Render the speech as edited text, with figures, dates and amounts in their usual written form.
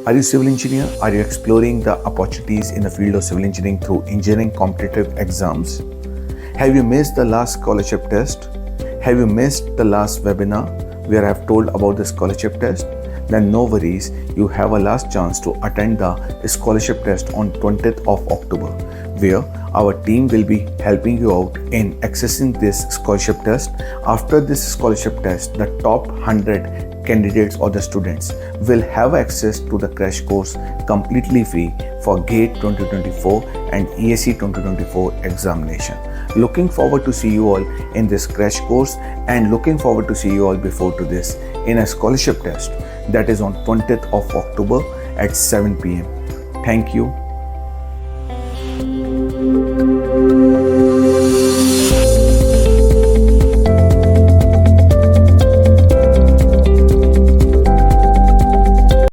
Are you civil engineer? Are you exploring the opportunities in the field of civil engineering through engineering competitive exams? Have you missed the last scholarship test? Have you missed the last webinar where I have told about the scholarship test? Then no worries, you have a last chance to attend the scholarship test on 20th of October, where our team will be helping you out in accessing this scholarship test. After this scholarship test, the top 100 candidates or the students will have access to the crash course completely free for Gate 2024 and ESE 2024 examination. Looking forward to see you all in this crash course and looking forward to see you all before to this in a scholarship test that is on 20th of October at 7 p.m. Thank you.